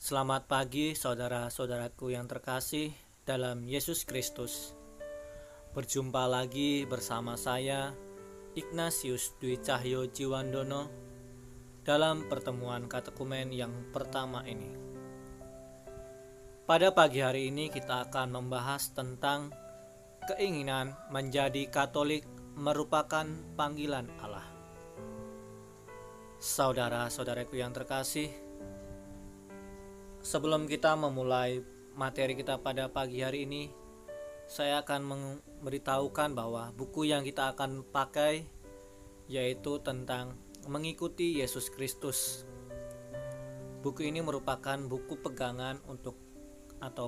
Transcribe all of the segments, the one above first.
Selamat pagi saudara-saudaraku yang terkasih dalam Yesus Kristus. Berjumpa lagi bersama saya Ignatius Dwi Cahyo Jiwandono dalam pertemuan katekumen yang pertama ini. Pada pagi hari ini kita akan membahas tentang keinginan menjadi Katolik merupakan panggilan Allah. Saudara-saudaraku yang terkasih, sebelum kita memulai materi kita pada pagi hari ini, saya akan memberitahukan bahwa buku yang kita akan pakai yaitu tentang mengikuti Yesus Kristus. Buku ini merupakan buku pegangan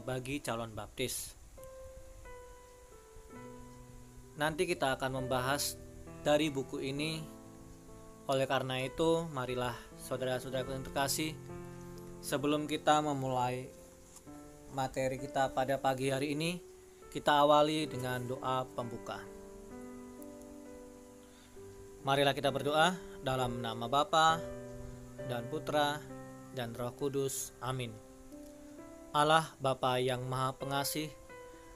bagi calon baptis. Nanti kita akan membahas dari buku ini. Oleh karena itu, marilah saudara-saudaraku yang terkasih, sebelum kita memulai materi kita pada pagi hari ini, kita awali dengan doa pembuka. Marilah kita berdoa dalam nama Bapa dan Putra dan Roh Kudus. Amin. Allah Bapa yang Maha Pengasih,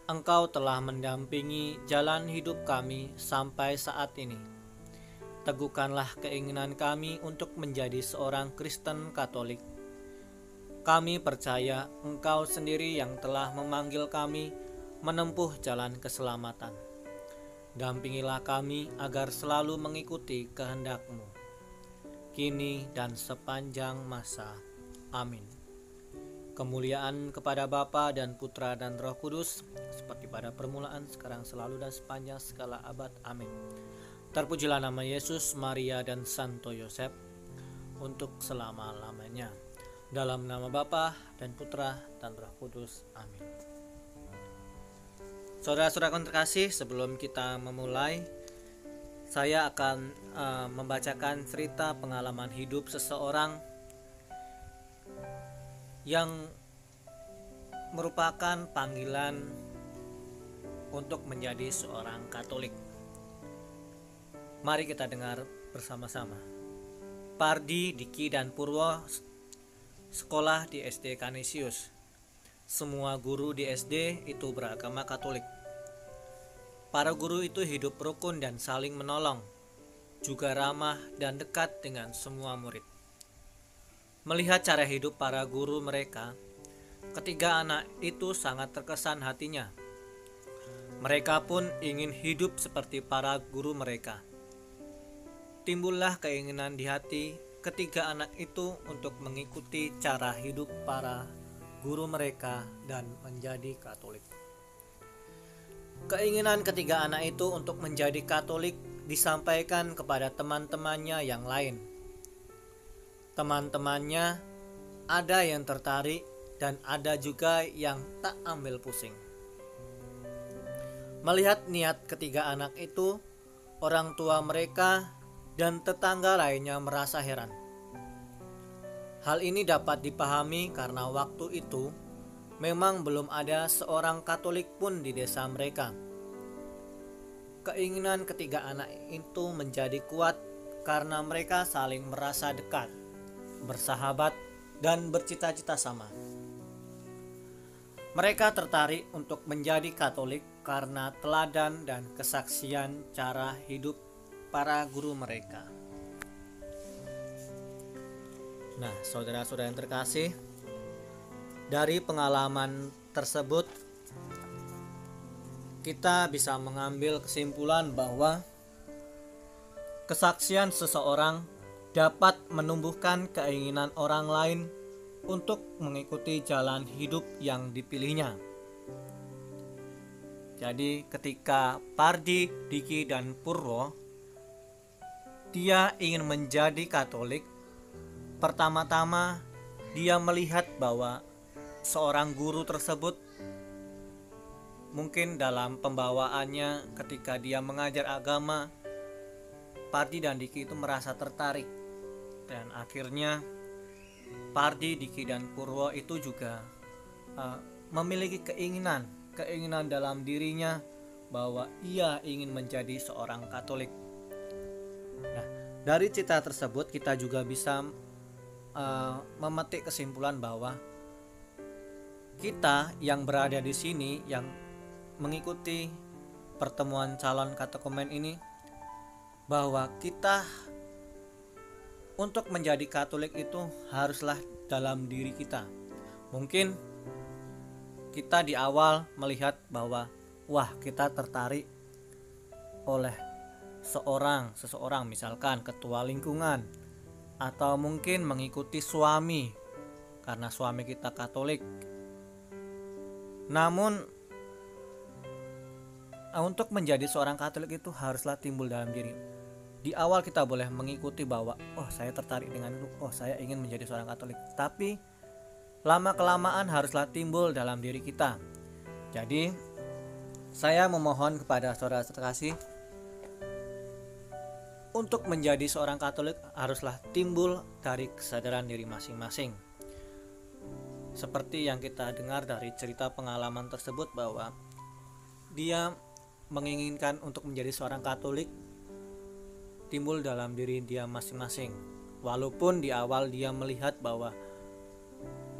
Engkau telah mendampingi jalan hidup kami sampai saat ini. Teguhkanlah keinginan kami untuk menjadi seorang Kristen Katolik. Kami percaya Engkau sendiri yang telah memanggil kami menempuh jalan keselamatan. Dampingilah kami agar selalu mengikuti kehendak-Mu, kini dan sepanjang masa. Amin. Kemuliaan kepada Bapa dan Putra dan Roh Kudus, seperti pada permulaan, sekarang, selalu, dan sepanjang segala abad. Amin. Terpujilah nama Yesus, Maria, dan Santo Yosef, untuk selama-lamanya. Dalam nama Bapa dan Putra dan Roh Kudus. Amin. Saudara-saudara terkasih, sebelum kita memulai, saya akan membacakan cerita pengalaman hidup seseorang yang merupakan panggilan untuk menjadi seorang Katolik. Mari kita dengar bersama-sama. Pardi, Diki, dan Purwo sekolah di SD Kanisius. Semua guru di SD itu beragama Katolik. Para guru itu hidup rukun dan saling menolong, juga ramah dan dekat dengan semua murid. Melihat cara hidup para guru mereka, ketiga anak itu sangat terkesan hatinya. Mereka pun ingin hidup seperti para guru mereka. Timbullah keinginan di hati ketiga anak itu untuk mengikuti cara hidup para guru mereka dan menjadi Katolik. Keinginan ketiga anak itu untuk menjadi Katolik disampaikan kepada teman-temannya yang lain. Teman-temannya ada yang tertarik dan ada juga yang tak ambil pusing. Melihat niat ketiga anak itu, orang tua mereka dan tetangga lainnya merasa heran. Hal ini dapat dipahami karena waktu itu memang belum ada seorang Katolik pun di desa mereka. Keinginan ketiga anak itu menjadi kuat karena mereka saling merasa dekat, bersahabat, dan bercita-cita sama. Mereka tertarik untuk menjadi Katolik karena teladan dan kesaksian cara hidup para guru mereka. Nah, saudara-saudara yang terkasih, dari pengalaman tersebut kita bisa mengambil kesimpulan bahwa kesaksian seseorang dapat menumbuhkan keinginan orang lain untuk mengikuti jalan hidup yang dipilihnya. Jadi ketika Pardi, Diki, dan Purwo dia ingin menjadi Katolik, pertama-tama dia melihat bahwa seorang guru tersebut mungkin dalam pembawaannya ketika dia mengajar agama, Pardi dan Diki itu merasa tertarik. Dan akhirnya Pardi, Diki, dan Purwo itu juga memiliki keinginan dalam dirinya bahwa ia ingin menjadi seorang Katolik. Nah, dari cerita tersebut kita juga bisa memetik kesimpulan bahwa kita yang berada di sini yang mengikuti pertemuan calon katekomen ini, bahwa kita untuk menjadi Katolik itu haruslah dalam diri kita. Mungkin kita di awal melihat bahwa kita tertarik oleh seseorang, misalkan ketua lingkungan, atau mungkin mengikuti suami karena suami kita Katolik. Namun untuk menjadi seorang Katolik itu haruslah timbul dalam diri. Di awal kita boleh mengikuti bahwa saya tertarik dengan itu, saya ingin menjadi seorang Katolik. Tapi lama-kelamaan haruslah timbul dalam diri kita. Jadi saya memohon kepada saudara terkasih, untuk menjadi seorang Katolik haruslah timbul dari kesadaran diri masing-masing. Seperti yang kita dengar dari cerita pengalaman tersebut, bahwa dia menginginkan untuk menjadi seorang Katolik timbul dalam diri dia masing-masing. Walaupun di awal dia melihat bahwa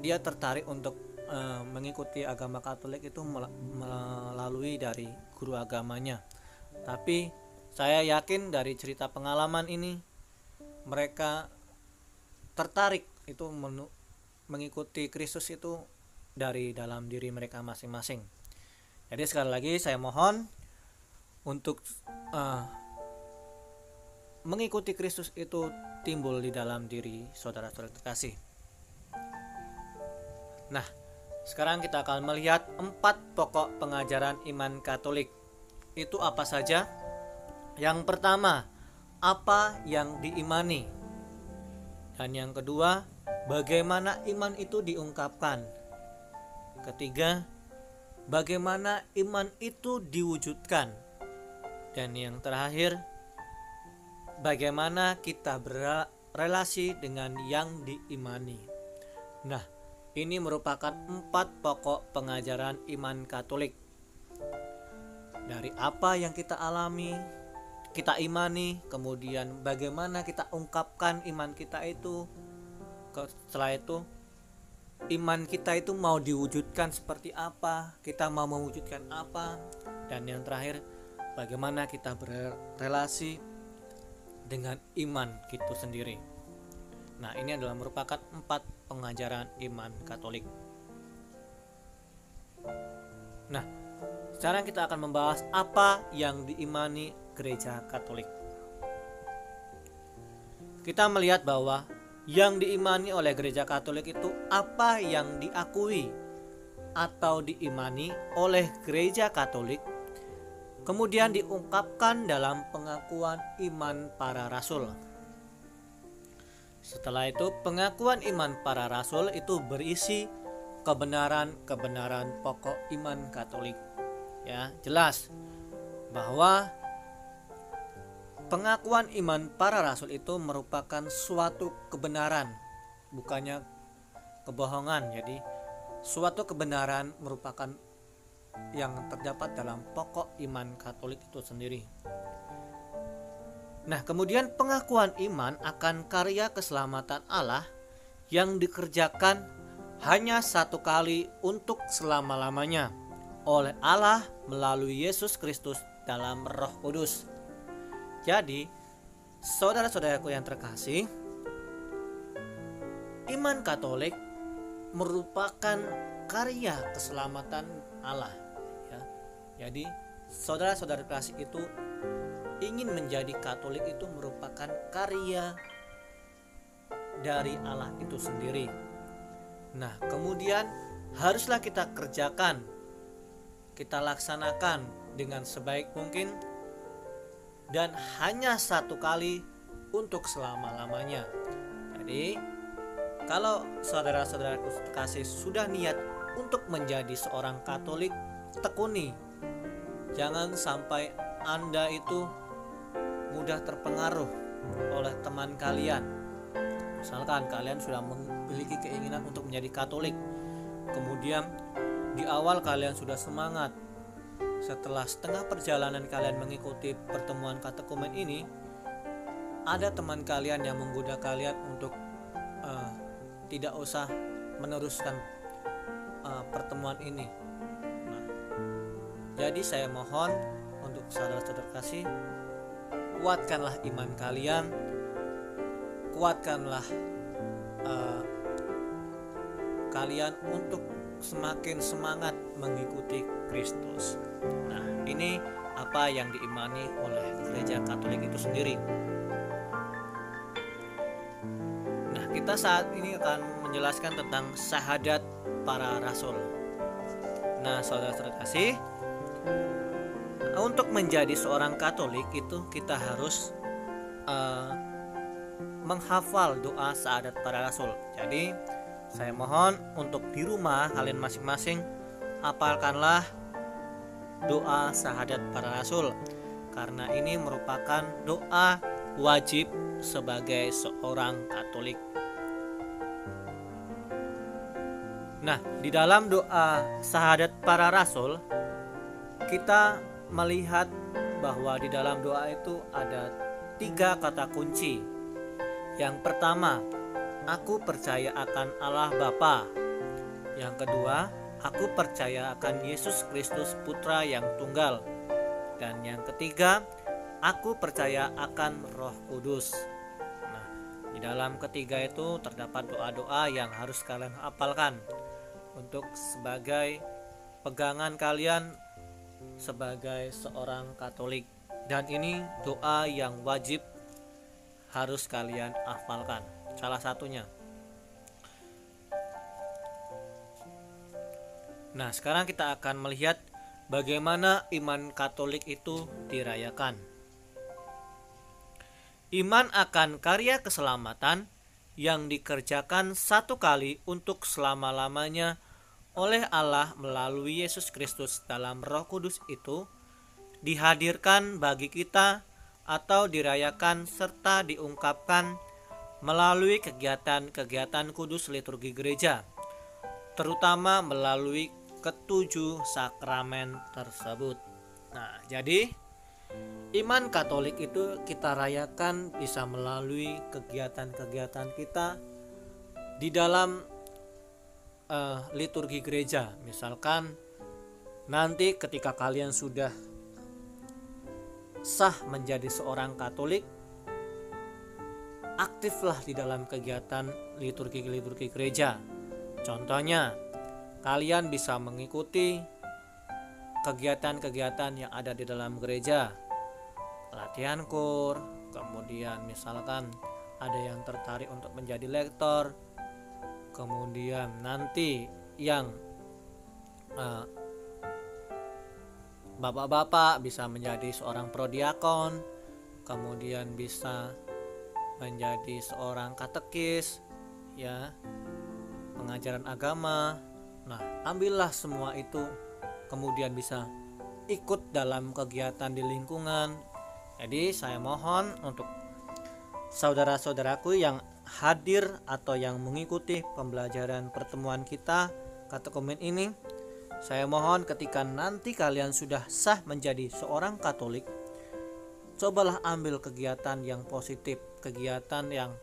dia tertarik untuk mengikuti agama Katolik itu melalui dari guru agamanya. Tapi saya yakin dari cerita pengalaman ini mereka tertarik itu mengikuti Kristus itu dari dalam diri mereka masing-masing. Jadi sekali lagi saya mohon untuk mengikuti Kristus itu timbul di dalam diri saudara-saudara terkasih. Nah, sekarang kita akan melihat 4 pokok pengajaran iman Katolik. Itu apa saja? Yang pertama, apa yang diimani? Dan yang kedua, bagaimana iman itu diungkapkan? Ketiga, bagaimana iman itu diwujudkan? Dan yang terakhir, bagaimana kita berrelasi dengan yang diimani? Nah, ini merupakan 4 pokok pengajaran iman Katolik. Dari apa yang kita alami, kita imani, kemudian bagaimana kita ungkapkan iman kita itu. Setelah itu, iman kita itu mau diwujudkan seperti apa, kita mau mewujudkan apa. Dan yang terakhir, bagaimana kita berrelasi dengan iman itu sendiri. Nah, ini adalah merupakan 4 pengajaran iman Katolik. Nah, sekarang kita akan membahas apa yang diimani Gereja Katolik. Kita melihat bahwa yang diimani oleh Gereja Katolik itu apa yang diakui atau diimani oleh Gereja Katolik, kemudian diungkapkan dalam pengakuan iman para rasul. Setelah itu, pengakuan iman para rasul itu berisi kebenaran-kebenaran pokok iman Katolik. Ya, jelas bahwa pengakuan iman para rasul itu merupakan suatu kebenaran, bukannya kebohongan. Jadi, suatu kebenaran merupakan yang terdapat dalam pokok iman Katolik itu sendiri. Nah, kemudian pengakuan iman akan karya keselamatan Allah yang dikerjakan hanya satu kali untuk selama-lamanya oleh Allah melalui Yesus Kristus dalam Roh Kudus. Jadi, saudara-saudaraku yang terkasih, iman Katolik merupakan karya keselamatan Allah. Ya. Jadi, saudara-saudara terkasih itu ingin menjadi Katolik itu merupakan karya dari Allah itu sendiri. Nah, kemudian haruslah kita kerjakan, kita laksanakan dengan sebaik mungkin, dan hanya satu kali untuk selama-lamanya. Jadi, kalau saudara-saudaraku terkasih sudah niat untuk menjadi seorang Katolik, tekuni. Jangan sampai Anda itu mudah terpengaruh oleh teman kalian. Misalkan kalian sudah memiliki keinginan untuk menjadi Katolik, kemudian di awal kalian sudah semangat. Setelah setengah perjalanan kalian mengikuti pertemuan katekomen ini, ada teman kalian yang menggoda kalian untuk tidak usah meneruskan pertemuan ini. Nah, jadi saya mohon untuk saudara-saudara kasih, kuatkanlah iman kalian, kuatkanlah kalian untuk semakin semangat mengikuti Kristus. Nah, ini apa yang diimani oleh gereja Katolik itu sendiri. Nah, kita saat ini akan menjelaskan tentang syahadat para rasul. Nah, saudara-saudara kasih, untuk menjadi seorang Katolik itu kita harus menghafal doa syahadat para rasul. Jadi saya mohon untuk di rumah kalian masing-masing hafalkanlah doa syahadat para rasul, karena ini merupakan doa wajib sebagai seorang Katolik. Nah, di dalam doa syahadat para rasul kita melihat bahwa di dalam doa itu ada 3 kata kunci. Yang pertama, aku percaya akan Allah Bapa. Yang kedua, aku percaya akan Yesus Kristus Putra yang tunggal. Dan yang ketiga, aku percaya akan Roh Kudus. Nah, di dalam ketiga itu terdapat doa-doa yang harus kalian hafalkan untuk sebagai pegangan kalian sebagai seorang Katolik. Dan ini doa yang wajib harus kalian hafalkan. Salah satunya. Nah, sekarang kita akan melihat bagaimana iman Katolik itu dirayakan. Iman akan karya keselamatan yang dikerjakan satu kali untuk selama-lamanya oleh Allah melalui Yesus Kristus dalam Roh Kudus itu dihadirkan bagi kita atau dirayakan serta diungkapkan melalui kegiatan-kegiatan kudus liturgi gereja, terutama melalui ketujuh sakramen tersebut. Nah, jadi iman Katolik itu kita rayakan bisa melalui kegiatan-kegiatan kita di dalam liturgi gereja. Misalkan nanti ketika kalian sudah sah menjadi seorang Katolik, aktiflah di dalam kegiatan liturgi gereja. Contohnya, kalian bisa mengikuti kegiatan-kegiatan yang ada di dalam gereja, latihan kur, kemudian misalkan ada yang tertarik untuk menjadi lektor, kemudian nanti yang bapak-bapak bisa menjadi seorang prodiakon, kemudian bisa menjadi seorang katekis, ya, pengajaran agama. Nah, ambillah semua itu, kemudian bisa ikut dalam kegiatan di lingkungan. Jadi saya mohon untuk saudara-saudaraku yang hadir atau yang mengikuti pembelajaran pertemuan kita Katekumen ini, saya mohon ketika nanti kalian sudah sah menjadi seorang Katolik, cobalah ambil kegiatan yang positif, kegiatan yang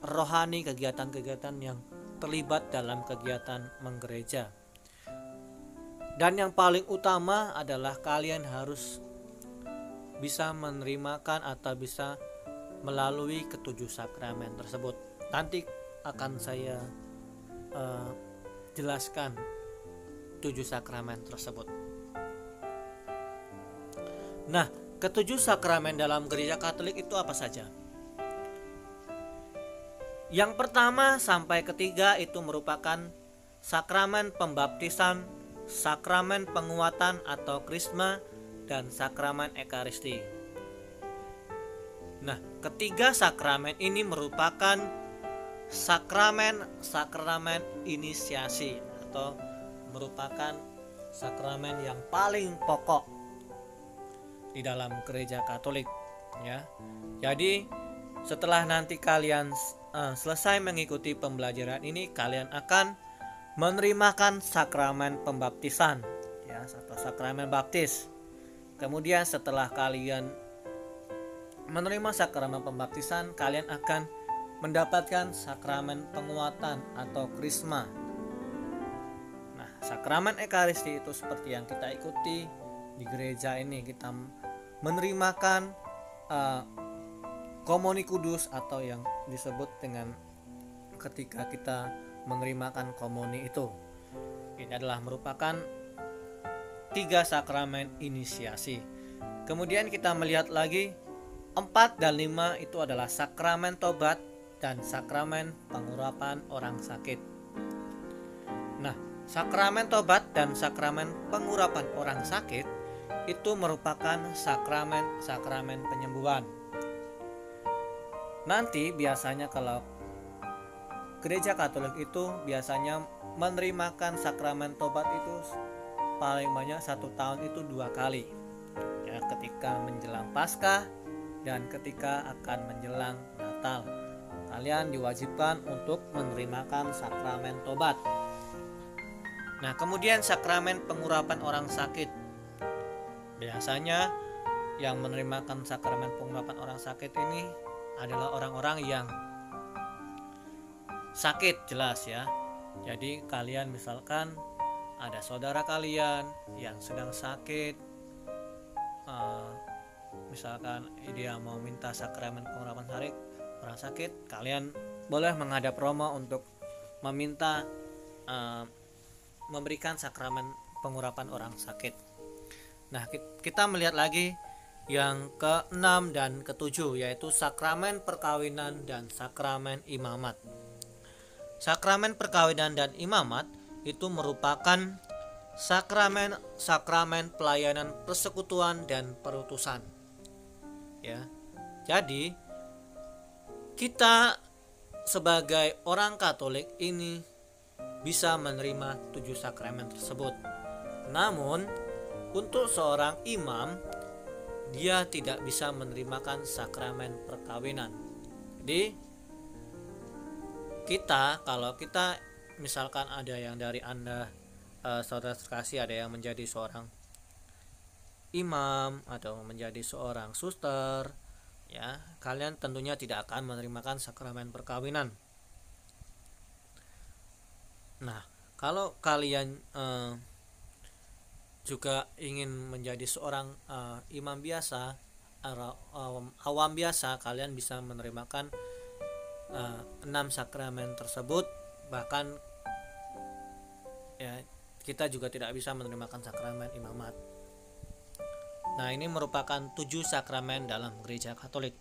rohani, kegiatan-kegiatan yang terlibat dalam kegiatan menggereja. Dan yang paling utama adalah kalian harus bisa menerimakan atau bisa melalui ketujuh sakramen tersebut. Nanti akan saya jelaskan 7 sakramen tersebut. Nah, ketujuh sakramen dalam gereja Katolik itu apa saja? Yang pertama sampai ketiga itu merupakan sakramen pembaptisan, sakramen penguatan atau krisma, dan sakramen ekaristi. Nah, ketiga sakramen ini merupakan sakramen inisiasi atau merupakan sakramen yang paling pokok di dalam gereja Katolik, ya. Jadi setelah nanti kalian selesai mengikuti pembelajaran ini, kalian akan menerimakan sakramen pembaptisan, ya, atau sakramen baptis. Kemudian setelah kalian menerima sakramen pembaptisan, kalian akan mendapatkan sakramen penguatan atau krisma. Nah, sakramen Ekaristi itu seperti yang kita ikuti di gereja ini, kita menerimakan komuni kudus atau yang disebut dengan ketika kita menerimakan komuni itu. Ini adalah merupakan 3 sakramen inisiasi. Kemudian kita melihat lagi 4 dan 5 itu adalah sakramen tobat dan sakramen pengurapan orang sakit. Nah, sakramen tobat dan sakramen pengurapan orang sakit itu merupakan sakramen penyembuhan. Nanti biasanya kalau gereja Katolik itu biasanya menerimakan sakramen tobat itu paling banyak 1 tahun itu 2 kali, ya, ketika menjelang Paskah dan ketika akan menjelang Natal. Kalian diwajibkan untuk menerimakan sakramen tobat. Nah, kemudian sakramen pengurapan orang sakit. Biasanya yang menerimakan sakramen pengurapan orang sakit ini adalah orang-orang yang sakit, jelas ya. Jadi kalian misalkan ada saudara kalian yang sedang sakit, misalkan dia mau minta sakramen pengurapan orang sakit, kalian boleh menghadap Romo untuk meminta memberikan sakramen pengurapan orang sakit. Nah, kita melihat lagi yang ke-6 dan ke-7, yaitu sakramen perkawinan dan sakramen imamat. Sakramen perkawinan dan imamat itu merupakan sakramen pelayanan persekutuan dan perutusan. Ya. Jadi kita sebagai orang Katolik ini bisa menerima 7 sakramen tersebut. Namun untuk seorang imam, dia tidak bisa menerimakan sakramen perkawinan. Jadi kalau kita misalkan ada yang dari Anda, saudara terkasih, ada yang menjadi seorang imam atau menjadi seorang suster, ya, kalian tentunya tidak akan menerimakan sakramen perkawinan. Nah, kalau kalian juga ingin menjadi seorang imam biasa, awam biasa, kalian bisa menerimakan 6 sakramen tersebut. Bahkan ya, kita juga tidak bisa menerimakan sakramen imamat. Nah, ini merupakan 7 sakramen dalam gereja Katolik.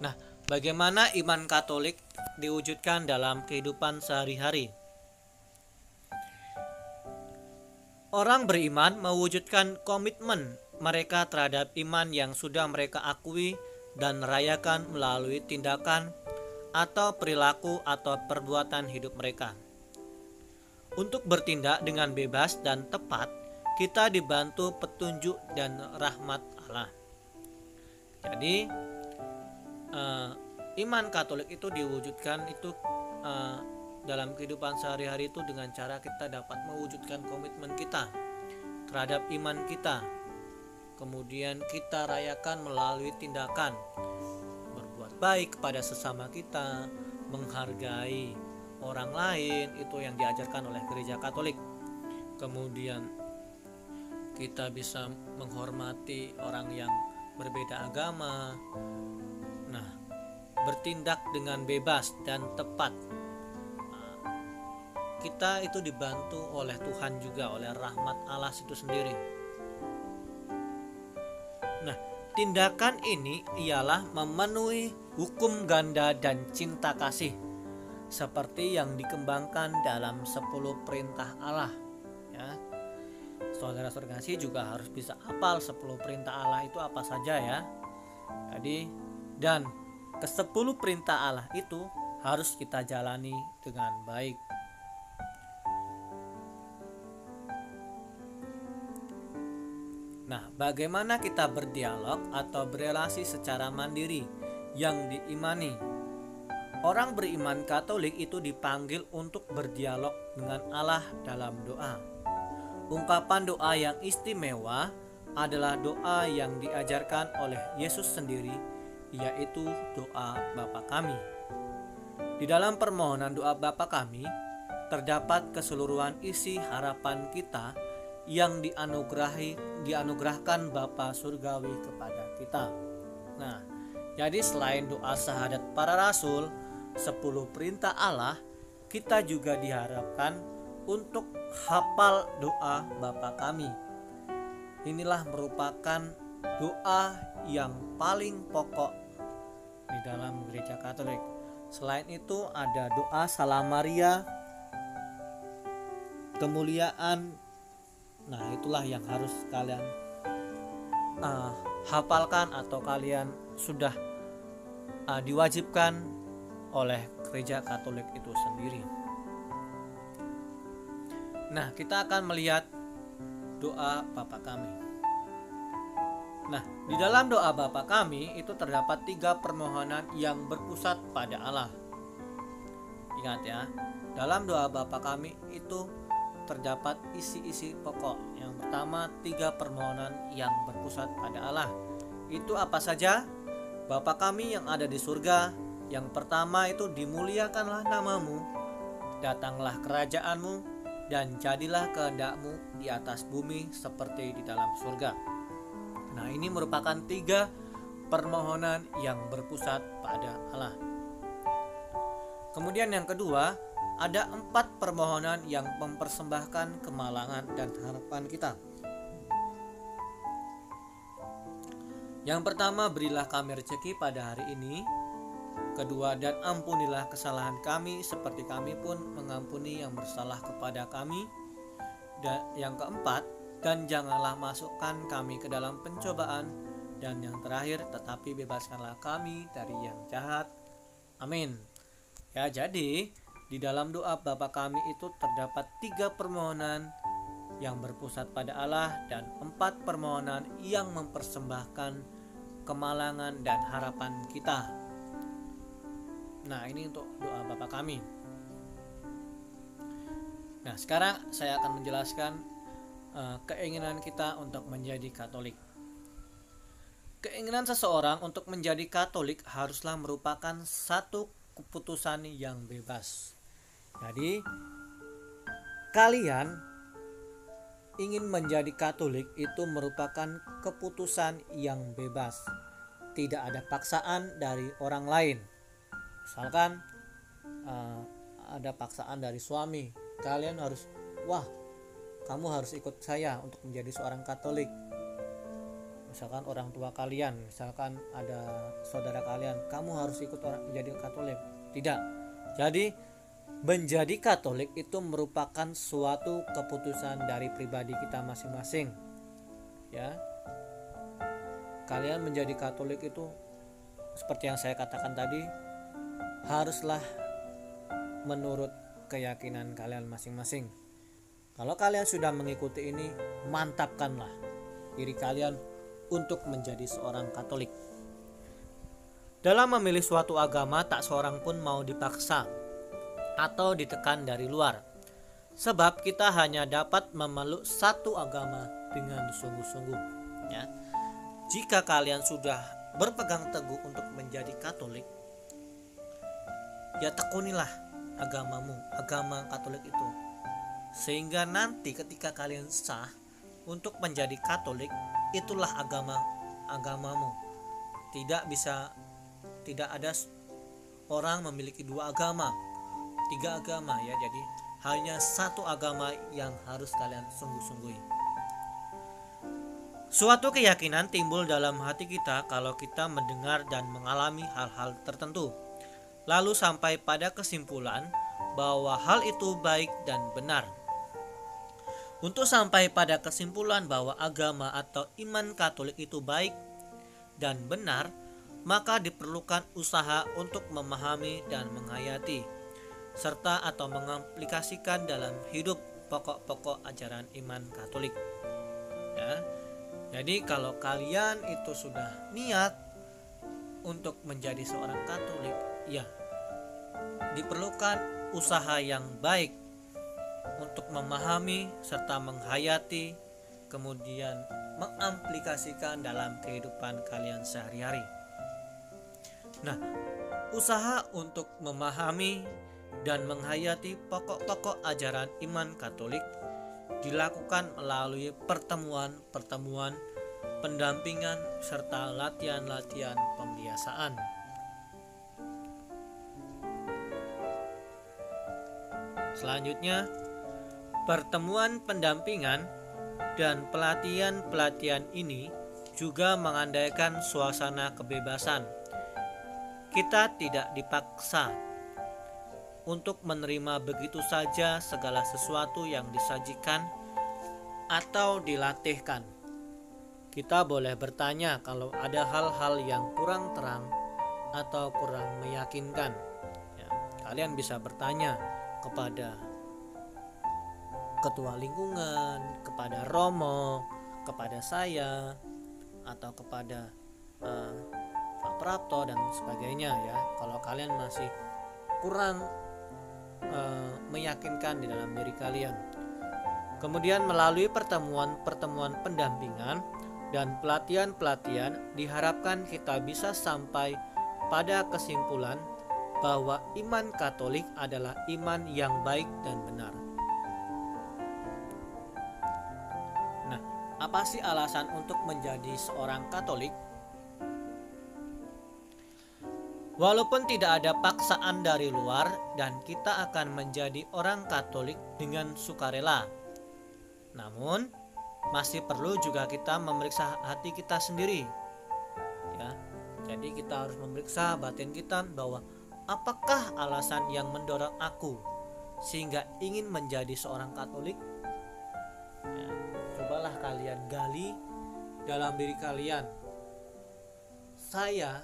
Nah, bagaimana iman Katolik diwujudkan dalam kehidupan sehari-hari? Orang beriman mewujudkan komitmen mereka terhadap iman yang sudah mereka akui dan rayakan melalui tindakan atau perilaku atau perbuatan hidup mereka. Untuk bertindak dengan bebas dan tepat, kita dibantu petunjuk dan rahmat Allah. Jadi iman Katolik itu diwujudkan itu dalam kehidupan sehari-hari itu dengan cara kita dapat mewujudkan komitmen kita terhadap iman kita. Kemudian kita rayakan melalui tindakan, berbuat baik kepada sesama kita, menghargai orang lain, itu yang diajarkan oleh gereja Katolik. Kemudian kita bisa menghormati orang yang berbeda agama. Nah, bertindak dengan bebas dan tepat. Kita itu dibantu oleh Tuhan juga, oleh rahmat Allah itu sendiri. Nah, tindakan ini ialah memenuhi hukum ganda dan cinta kasih, seperti yang dikembangkan dalam 10 perintah Allah. Ya, saudara-saudara kasih juga harus bisa hafal 10 perintah Allah itu apa saja ya. Jadi, dan ke-10 perintah Allah itu harus kita jalani dengan baik. Nah, bagaimana kita berdialog atau berelasi secara mandiri yang diimani? Orang beriman Katolik itu dipanggil untuk berdialog dengan Allah dalam doa. Ungkapan doa yang istimewa adalah doa yang diajarkan oleh Yesus sendiri yaitu doa Bapa kami. Di dalam permohonan doa Bapa kami terdapat keseluruhan isi harapan kita yang dianugerahkan Bapa Surgawi kepada kita. Nah, jadi selain doa syahadat para rasul, 10 perintah Allah, kita juga diharapkan untuk hafal doa Bapa kami. Inilah merupakan doa yang paling pokok di dalam gereja Katolik. Selain itu ada doa Salam Maria, kemuliaan. Nah, itulah yang harus kalian hafalkan atau kalian sudah diwajibkan oleh gereja Katolik itu sendiri. Nah, kita akan melihat doa Bapa kami. Nah, di dalam doa Bapa kami itu terdapat 3 permohonan yang berpusat pada Allah. Ingat ya, dalam doa Bapa kami itu terdapat isi-isi pokok. Yang pertama, 3 permohonan yang berpusat pada Allah. Itu apa saja? Bapa kami yang ada di surga, yang pertama itu dimuliakanlah namamu, datanglah kerajaanmu, dan jadilah kehendakmu di atas bumi seperti di dalam surga. Nah, ini merupakan 3 permohonan yang berpusat pada Allah. Kemudian yang kedua, ada 4 permohonan yang mempersembahkan kemalangan dan harapan kita. Yang pertama, berilah kami rezeki pada hari ini. Kedua, dan ampunilah kesalahan kami seperti kami pun mengampuni yang bersalah kepada kami. Dan yang keempat, dan janganlah masukkan kami ke dalam pencobaan. Dan yang terakhir, tetapi bebaskanlah kami dari yang jahat. Amin. Ya, jadi di dalam doa Bapa kami itu terdapat 3 permohonan yang berpusat pada Allah dan 4 permohonan yang mempersembahkan kemalangan dan harapan kita. Nah, ini untuk doa Bapa kami. Nah, sekarang saya akan menjelaskan keinginan kita untuk menjadi Katolik. Keinginan seseorang untuk menjadi Katolik haruslah merupakan satu keputusan yang bebas. Jadi, kalian ingin menjadi Katolik itu merupakan keputusan yang bebas. Tidak ada paksaan dari orang lain. Misalkan ada paksaan dari suami, kalian harus, kamu harus ikut saya untuk menjadi seorang Katolik. Misalkan orang tua kalian, misalkan ada saudara kalian, kamu harus ikut menjadi Katolik. Tidak. Jadi menjadi Katolik itu merupakan suatu keputusan dari pribadi kita masing-masing. Ya. Kalian menjadi Katolik itu seperti yang saya katakan tadi, haruslah menurut keyakinan kalian masing-masing. Kalau kalian sudah mengikuti ini, mantapkanlah diri kalian untuk menjadi seorang Katolik. Dalam memilih suatu agama, tak seorang pun mau dipaksa atau ditekan dari luar. Sebab kita hanya dapat memeluk satu agama dengan sungguh-sungguh. Ya. Jika kalian sudah berpegang teguh untuk menjadi Katolik, ya tekunilah agamamu, agama Katolik itu. Sehingga nanti ketika kalian sah untuk menjadi Katolik, itulah agamamu. Tidak ada orang memiliki 2 agama, 3 agama ya. Jadi hanya satu agama yang harus kalian sungguh-sungguhi. Suatu keyakinan timbul dalam hati kita kalau kita mendengar dan mengalami hal-hal tertentu, lalu sampai pada kesimpulan bahwa hal itu baik dan benar. Untuk sampai pada kesimpulan bahwa agama atau iman Katolik itu baik dan benar, maka diperlukan usaha untuk memahami dan menghayati, serta atau mengaplikasikan dalam hidup pokok-pokok ajaran iman Katolik. Ya. Jadi kalau kalian itu sudah niat untuk menjadi seorang Katolik, ya diperlukan usaha yang baik untuk memahami serta menghayati, kemudian mengaplikasikan dalam kehidupan kalian sehari-hari. Nah, usaha untuk memahami dan menghayati pokok-pokok ajaran iman Katolik dilakukan melalui pertemuan-pertemuan pendampingan serta latihan-latihan pembiasaan. Selanjutnya, pertemuan pendampingan dan pelatihan-pelatihan ini juga mengandaikan suasana kebebasan. Kita tidak dipaksa untuk menerima begitu saja segala sesuatu yang disajikan atau dilatihkan. Kita boleh bertanya kalau ada hal-hal yang kurang terang atau kurang meyakinkan. Ya, kalian bisa bertanya kepada ketua lingkungan, kepada romo, kepada saya, atau kepada Pak Prapto dan sebagainya ya. Kalau kalian masih kurang meyakinkan di dalam diri kalian. Kemudian melalui pertemuan-pertemuan pendampingan dan pelatihan-pelatihan diharapkan kita bisa sampai pada kesimpulan bahwa iman Katolik adalah iman yang baik dan benar. Nah, apa sih alasan untuk menjadi seorang Katolik? Walaupun tidak ada paksaan dari luar dan kita akan menjadi orang Katolik dengan sukarela, namun masih perlu juga kita memeriksa hati kita sendiri ya. Jadi kita harus memeriksa batin kita bahwa apakah alasan yang mendorong aku sehingga ingin menjadi seorang Katolik ya. Cobalah kalian gali dalam diri kalian, saya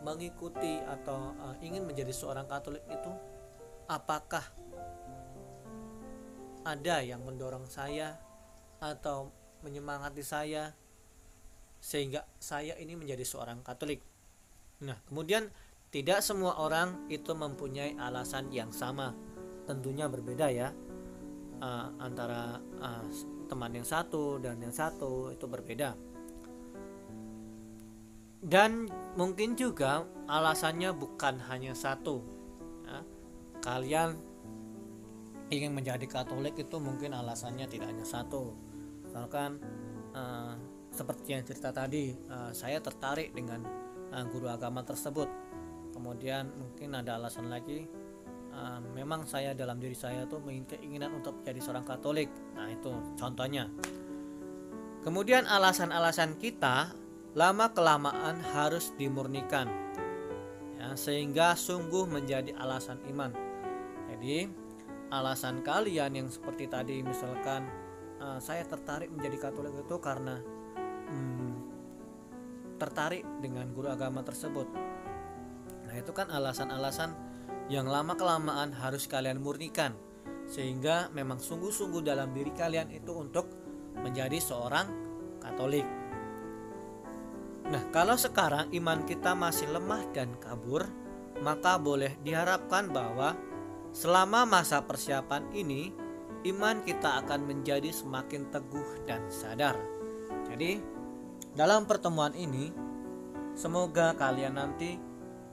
mengikuti atau ingin menjadi seorang Katolik itu apakah ada yang mendorong saya atau menyemangati saya sehingga saya ini menjadi seorang Katolik. Nah, kemudian tidak semua orang itu mempunyai alasan yang sama, tentunya berbeda ya. Antara teman yang satu dan yang satu itu berbeda. Dan mungkin juga alasannya bukan hanya satu ya. Kalian ingin menjadi Katolik itu mungkin alasannya tidak hanya satu. Misalkan seperti yang cerita tadi, saya tertarik dengan guru agama tersebut. Kemudian mungkin ada alasan lagi, memang saya dalam diri saya tuh keinginan untuk menjadi seorang Katolik. Nah, itu contohnya. Kemudian alasan-alasan kita lama kelamaan harus dimurnikan ya, sehingga sungguh menjadi alasan iman. Jadi alasan kalian yang seperti tadi, misalkan saya tertarik menjadi Katolik itu karena tertarik dengan guru agama tersebut. Nah, itu kan alasan-alasan yang lama kelamaan harus kalian murnikan sehingga memang sungguh-sungguh dalam diri kalian itu untuk menjadi seorang Katolik. Nah, kalau sekarang iman kita masih lemah dan kabur, maka boleh diharapkan bahwa selama masa persiapan ini, iman kita akan menjadi semakin teguh dan sadar. Jadi, dalam pertemuan ini, semoga kalian nanti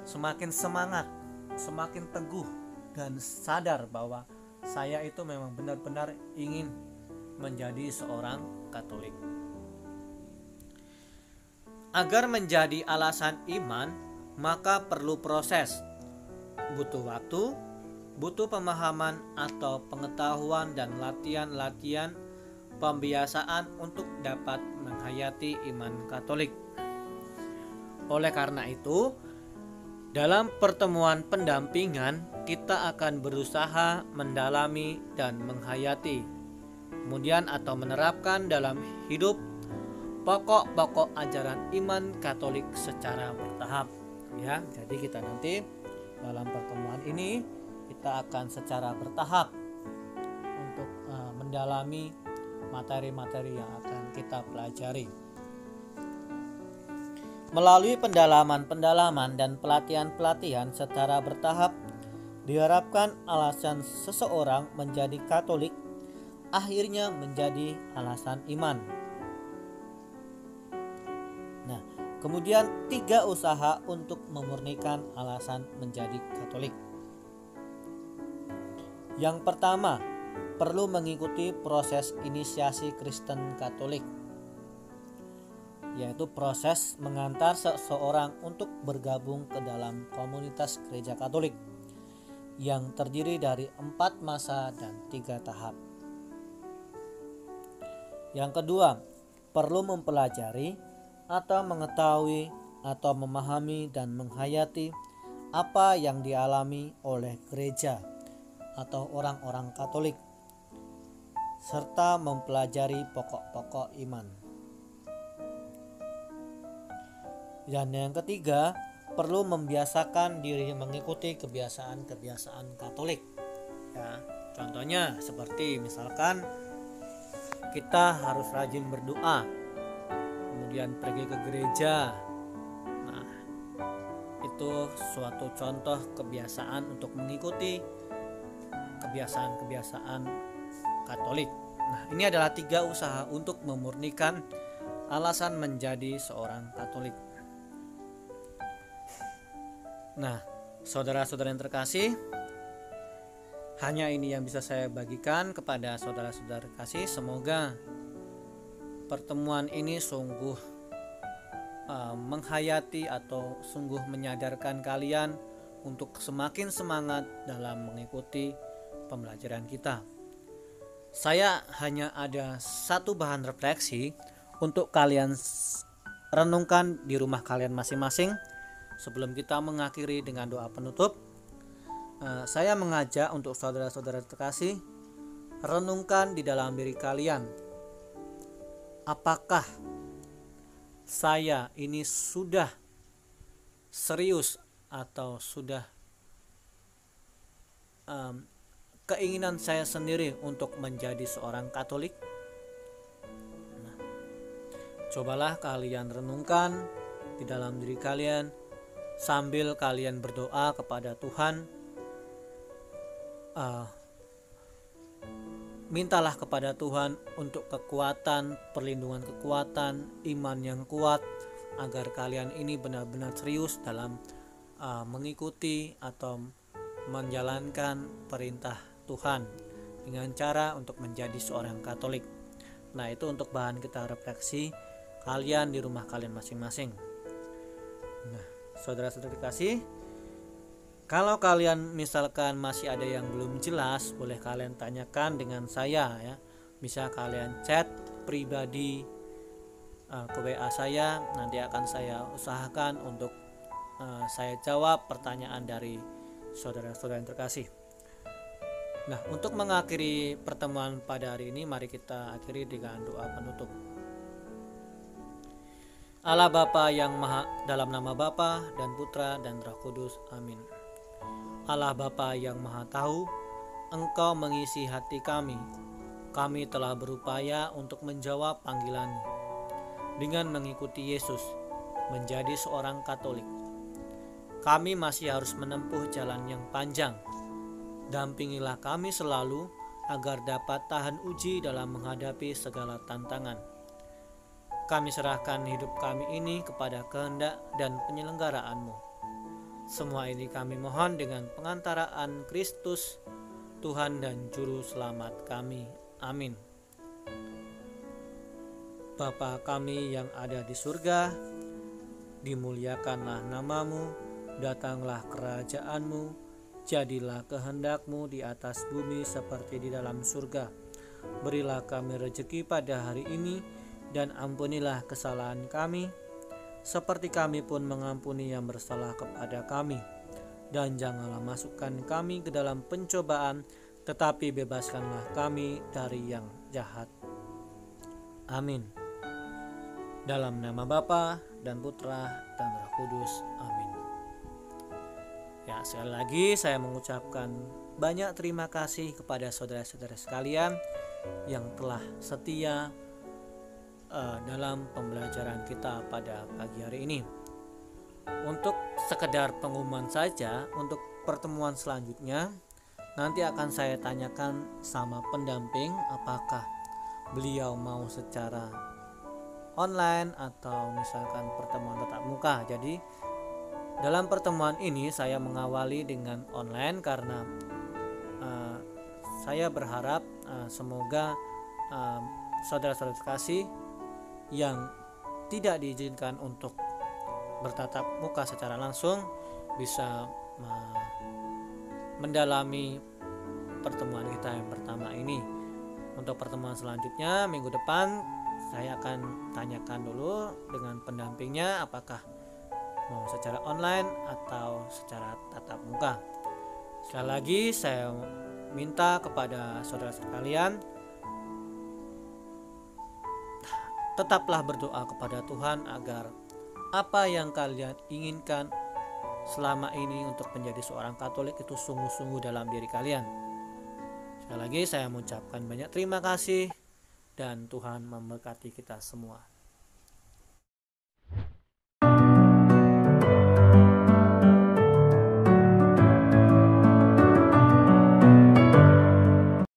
semakin semangat, semakin teguh, dan sadar bahwa saya itu memang benar-benar ingin menjadi seorang Katolik. Agar menjadi alasan iman, maka perlu proses, butuh waktu, butuh pemahaman atau pengetahuan dan latihan-latihan pembiasaan untuk dapat menghayati iman Katolik. Oleh karena itu, dalam pertemuan pendampingan kita akan berusaha mendalami dan menghayati, kemudian atau menerapkan dalam hidup pokok-pokok ajaran iman Katolik secara bertahap ya. Jadi kita nanti dalam pertemuan ini kita akan secara bertahap untuk mendalami materi-materi yang akan kita pelajari. Melalui pendalaman-pendalaman dan pelatihan-pelatihan secara bertahap, diharapkan alasan seseorang menjadi Katolik akhirnya menjadi alasan iman. Nah, Kemudian 3 usaha untuk memurnikan alasan menjadi Katolik. Yang pertama, perlu mengikuti proses inisiasi Kristen Katolik, yaitu proses mengantar seseorang untuk bergabung ke dalam komunitas gereja Katolik yang terdiri dari 4 masa dan 3 tahap. Yang kedua, perlu mempelajari atau mengetahui atau memahami dan menghayati apa yang dialami oleh gereja atau orang-orang Katolik, serta mempelajari pokok-pokok iman. Dan yang ketiga, perlu membiasakan diri mengikuti kebiasaan-kebiasaan Katolik. Ya, contohnya seperti misalkan kita harus rajin berdoa, kemudian pergi ke gereja. Nah, itu suatu contoh kebiasaan untuk mengikuti kebiasaan-kebiasaan Katolik. Nah, ini adalah 3 usaha untuk memurnikan alasan menjadi seorang Katolik. Nah, saudara-saudara yang terkasih, hanya ini yang bisa saya bagikan kepada saudara-saudara terkasih. Semoga pertemuan ini sungguh menghayati atau sungguh menyadarkan kalian untuk semakin semangat dalam mengikuti pembelajaran kita. Saya hanya ada satu bahan refleksi untuk kalian renungkan di rumah kalian masing-masing. Sebelum kita mengakhiri dengan doa penutup, saya mengajak untuk saudara-saudara terkasih, renungkan di dalam diri kalian, apakah saya ini sudah serius atau sudah keinginan saya sendiri untuk menjadi seorang Katolik? Nah, cobalah kalian renungkan di dalam diri kalian sambil kalian berdoa kepada Tuhan. Mintalah kepada Tuhan untuk kekuatan, perlindungan kekuatan, iman yang kuat, agar kalian ini benar-benar serius dalam mengikuti atau menjalankan perintah Tuhan dengan cara untuk menjadi seorang Katolik. Nah, itu untuk bahan kita refleksi kalian di rumah kalian masing-masing. Nah, saudara-saudara dikasih, kalau kalian misalkan masih ada yang belum jelas, boleh kalian tanyakan dengan saya ya. Bisa kalian chat pribadi ke WA saya, nanti akan saya usahakan untuk saya jawab pertanyaan dari saudara-saudara yang terkasih. Nah, untuk mengakhiri pertemuan pada hari ini, mari kita akhiri dengan doa penutup. Allah Bapa yang Maha, dalam nama Bapa dan Putra dan Roh Kudus, amin. Allah Bapa yang Maha Tahu, Engkau mengisi hati kami. Kami telah berupaya untuk menjawab panggilan-Mu dengan mengikuti Yesus menjadi seorang Katolik. Kami masih harus menempuh jalan yang panjang. Dampingilah kami selalu agar dapat tahan uji dalam menghadapi segala tantangan. Kami serahkan hidup kami ini kepada kehendak dan penyelenggaraan-Mu. Semua ini kami mohon dengan pengantaraan Kristus, Tuhan dan Juru Selamat kami. Amin. Bapa kami yang ada di surga, dimuliakanlah nama-Mu, datanglah kerajaan-Mu, jadilah kehendak-Mu di atas bumi seperti di dalam surga. Berilah kami rezeki pada hari ini, dan ampunilah kesalahan kami, seperti kami pun mengampuni yang bersalah kepada kami. Dan janganlah masukkan kami ke dalam pencobaan, tetapi bebaskanlah kami dari yang jahat. Amin. Dalam nama Bapa dan Putra dan Roh Kudus, amin. Ya, sekali lagi saya mengucapkan banyak terima kasih kepada saudara-saudara sekalian yang telah setia dalam pembelajaran kita pada pagi hari ini. Untuk sekedar pengumuman saja, untuk pertemuan selanjutnya nanti akan saya tanyakan sama pendamping apakah beliau mau secara online atau misalkan pertemuan tatap muka. Jadi dalam pertemuan ini saya mengawali dengan online karena uh, saya berharap semoga saudara-saudara kasih yang tidak diizinkan untuk bertatap muka secara langsung bisa mendalami pertemuan kita yang pertama ini. Untuk pertemuan selanjutnya minggu depan saya akan tanyakan dulu dengan pendampingnya apakah mau secara online atau secara tatap muka. Sekali lagi saya minta kepada saudara sekalian, tetaplah berdoa kepada Tuhan agar apa yang kalian inginkan selama ini untuk menjadi seorang Katolik itu sungguh-sungguh dalam diri kalian. Sekali lagi saya mengucapkan banyak terima kasih dan Tuhan memberkati kita semua.